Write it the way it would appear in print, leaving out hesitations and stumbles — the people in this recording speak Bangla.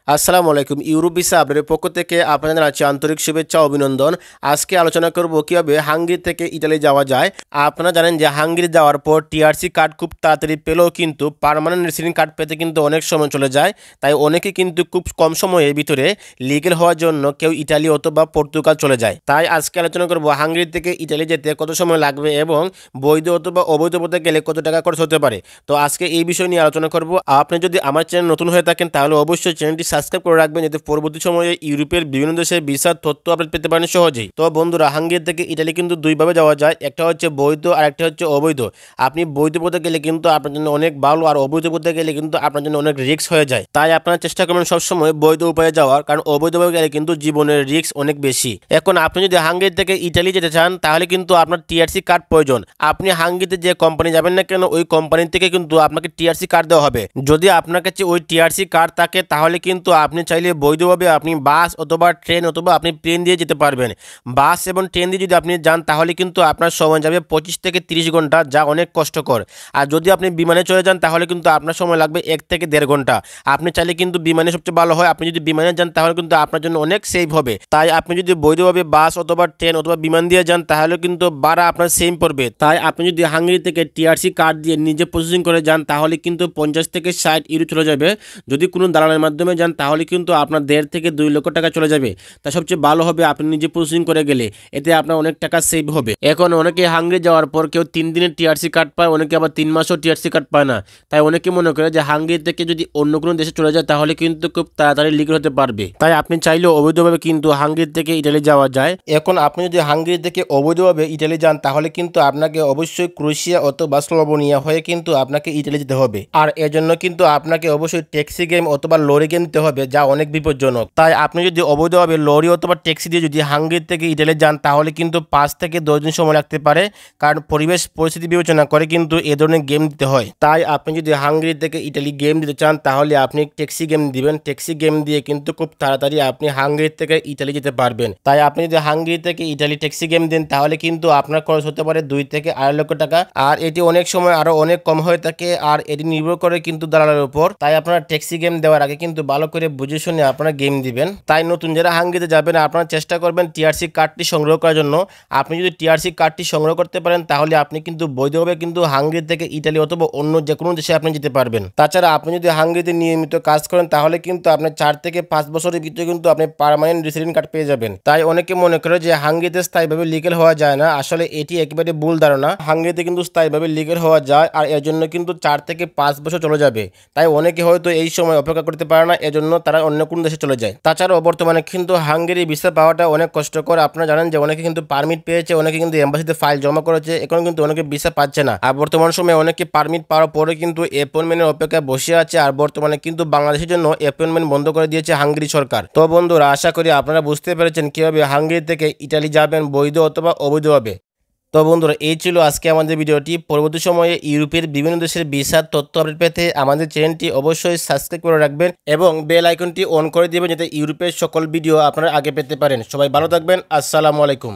আসসালামু আলাইকুম। ইউরোপ ভিসা আপডেটের পক্ষ থেকে আপনাদের জানাচ্ছি আন্তরিক শুভেচ্ছা অভিনন্দন। আজকে আলোচনা করব কিভাবে হাঙ্গেরি থেকে ইতালি যাওয়া যায়। আপনারা জানেন যে হাঙ্গেরি যাওয়ার পর টিআরসি কার্ড খুব তাড়াতাড়ি পেলেও কিন্তু পার্মানেন্ট রেসিডেন্ট কার্ড পেতে কিন্তু অনেক সময় চলে যায়। তাই অনেকে কিন্তু খুব কম সময়ের ভিতরে লিগ্যাল হওয়ার জন্য কেউ ইতালি অথবা পর্তুগাল চলে যায়। তাই আজকে আলোচনা করব হাঙ্গেরি থেকে ইতালি যেতে কত সময় লাগবে এবং বৈধ অথবা অবৈধ পথে গেলে কত টাকা খরচ হতে পারে। তো আজকে এই বিষয় নিয়ে আলোচনা করব। আপনি যদি আমার চ্যানেল নতুন হয়ে থাকেন তাহলে অবশ্যই চ্যানেলটি সাবস্ক্রাইব করে রাখবেন, যাতে পরবর্তী সময়ে ইউরোপের বিভিন্ন দেশের ভিসার তথ্য আপডেট পেতে পারেন সহজেই। তো বন্ধুরা, হাঙ্গেরি থেকে ইতালি কিন্তু দুইভাবে যাওয়া যায়, একটা হচ্ছে বৈধ আর একটা হচ্ছে অবৈধ। আপনি বৈধ পথে গেলে কিন্তু আপনার জন্য অনেক ভালো, আর অবৈধ পথে গেলে কিন্তু আপনার জন্য অনেক রিস্ক হয়ে যায়। তাই আপনারা চেষ্টা করবেন সবসময় বৈধ উপায়ে যাওয়ার, কারণ অবৈধভাবে গেলে কিন্তু জীবনের রিস্ক অনেক বেশি। এখন আপনি যদি হাঙ্গেরি থেকে ইতালি যেতে চান তাহলে কিন্তু আপনার টিআরসি কার্ড প্রয়োজন। আপনি হাঙ্গেরিতে যে কোম্পানি যাবেন না কেন ওই কোম্পানি থেকে কিন্তু আপনাকে টিআরসি কার্ড দেওয়া হবে। যদি আপনার কাছে ওই টিআরসি কার্ড থাকে তাহলে কিন্তু আপনি চাইলে বৈধভাবে আপনি বাস অথবা ট্রেন অথবা আপনি প্লেন দিয়ে যেতে পারবেন। বাস এবং ট্রেন দিয়ে যদি আপনি যান তাহলে কিন্তু আপনার সময় যাবে 25 থেকে 30 ঘন্টা, যা অনেক কষ্টকর। আর যদি আপনি বিমানে চলে যান তাহলে কিন্তু আপনার সময় লাগবে 1 থেকে 1.5 ঘন্টা। আপনি চাইলে কিন্তু বিমানে সবচেয়ে ভালো হয়, আপনি যদি বিমানে যান তাহলে কিন্তু আপনার জন্য অনেক সেভ হবে। তাই আপনি যদি বৈধভাবে বাস অথবা ট্রেন অথবা বিমান দিয়ে যান তাহলে কিন্তু ভাড়া আপনার সেম পড়বে। তাই আপনি যদি হাঙ্গেরি থেকে টিআরসি কার্ড দিয়ে নিজে প্রসেসিং করে যান তাহলে কিন্তু 50 থেকে 60 ইউরো চলে যাবে। যদি কোনো দালালের মাধ্যমে যান তাহলে কিন্তু আপনার 1.5 থেকে 2 লক্ষ টাকা চলে যাবে। তা সবচেয়ে ভালো হবে আপনি নিজে প্রসেসিং করে গেলে, এতে আপনার অনেক টাকা সেভ হবে। এখন অনেকে হাঙ্গেরি যাওয়ার পর কেউ 3 দিনের টিআরসি কার্ড পায়, অনেকে আবার 3 মাসও টিআরসি কার্ড পায় না। তাই অনেকে মনে করে যে হাঙ্গেরি থেকে যদি অন্য কোনো দেশে চলে যায় তাহলে কিন্তু খুব তাড়াতাড়ি লিগ্যাল হতে পারবে। তাই আপনি চাইলেও অবৈধভাবে কিন্তু হাঙ্গেরি থেকে ইতালি যাওয়া যায়। এখন আপনি যদি হাঙ্গেরি থেকে অবৈধভাবে ইতালি যান তাহলে কিন্তু আপনাকে অবশ্যই ক্রোয়েশিয়া অথবা স্লোভানিয়া হয়ে কিন্তু আপনাকে ইতালি যেতে হবে। আর এজন্য কিন্তু আপনাকে অবশ্যই ট্যাক্সি গেম অথবা লরি গেম দিতে হবে, যা অনেক বিপজ্জনক। তাই আপনি যদি অবৈধভাবে লরি অথবা ট্যাক্সি দিয়ে যদি হাঙ্গেরি থেকে ইতালি যান তাহলে কিন্তু 5 থেকে 10 দিন সময় লাগতে পারে, কারণ পরিবেশ পরিস্থিতি বিবেচনা করে কিন্তু এ ধরনের গেম দিতে হয়। তাই আপনি যদি হাঙ্গেরি থেকে ইতালি গেম দিতে চান তাহলে আপনি ট্যাক্সি গেম দিবেন। ট্যাক্সি গেম দিয়ে কিন্তু খুব তাড়াতাড়ি আপনি হাঙ্গেরি থেকে ইতালি যেতে পারবেন। তাই আপনি যদি হাঙ্গেরি থেকে ইতালি ট্যাক্সি গেম দেন তাহলে কিন্তু আপনার খরচ হতে পারে 2 থেকে 2.5 লক্ষ টাকা। আর এটি অনেক সময় আরো অনেক কম হয়ে থাকে, আর এটি নির্ভর করে কিন্তু দালালের উপর। তাই আপনারা ট্যাক্সি গেম দেওয়ার আগে কিন্তু ভালো করে বুঝে শুনে আপনারা গেম দিবেন। তাই নতুন যারা হাঙ্গেরিতে যাবেন আপনারা চেষ্টা করবেন টিআরসি কার্ডটি সংগ্রহ করার জন্য। আপনি যদি টিআরসি কার্ডটি সংগ্রহ করতে পারেন তাহলে আপনি কিন্তু বৈধভাবে কিন্তু হাঙ্গেরি থেকে ইতালি অথবা অন্য যে কোনো দেশে আপনি যেতে পারবেন। তাছাড়া আপনি যদি হাঙ্গেরিতে নিয়মিত কাজ করেন তাহলে কিন্তু আপনার 4 থেকে 5 বছরের ভিতরে কিন্তু আপনি পার্মানেন্ট রেসিডেন্ট কার্ড পেয়ে যাবেন। তাই অনেকে মনে করে যে হাঙ্গেরিতে স্থায়ীভাবে লিগ্যাল হওয়া যায় না, আসলে এটি একেবারে ভুল ধারণা। হাঙ্গেরিতে কিন্তু স্থায়ীভাবে লিগ্যাল হওয়া যায়, আর এর জন্য কিন্তু 4 থেকে 5 বছর চলে যাবে। তাই অনেকে হয়তো এই সময় অপেক্ষা করতে পারে না, এজন্য তারা অন্য কোন দেশে চলে যায়। তাছাড়াও বর্তমানে কিন্তু হাঙ্গেরি ভিসা পাওয়াটা অনেক কষ্টকর। আপনারা জানেন যে অনেকে কিন্তু পারমিট পেয়েছে, অনেকে কিন্তু এম্বাসিতে ফাইল জমা করেছে, এখন কিন্তু অনেকে ভিসা পাচ্ছে না। আর বর্তমান সময়ে অনেকে পারমিট পাওয়ার পরে কিন্তু অ্যাপয়েন্টমেন্টের অপেক্ষায় বসে আছে। আর বর্তমানে কিন্তু বাংলাদেশের জন্য অ্যাপয়েন্টমেন্ট বন্ধ করে দিয়েছে হাঙ্গেরি সরকার। তো বন্ধুরা, আশা করি আপনারা বুঝতে পেরেছেন কিভাবে হাঙ্গেরি থেকে ইতালি যাবেন বৈধ অথবা অবৈধভাবে। তো বন্ধুরা, এই ছিল আজকে আমাদের ভিডিওটি। পরবর্তী সময়ে ইউরোপের বিভিন্ন দেশের ভিসার তথ্য আপডেট পেতে আমাদের চ্যানেলটি অবশ্যই সাবস্ক্রাইব করে রাখবেন এবং বেল আইকনটি অন করে দিবেন, যাতে ইউরোপের সকল ভিডিও আপনারা আগে পেতে পারেন। সবাই ভালো থাকবেন। আসসালামু আলাইকুম।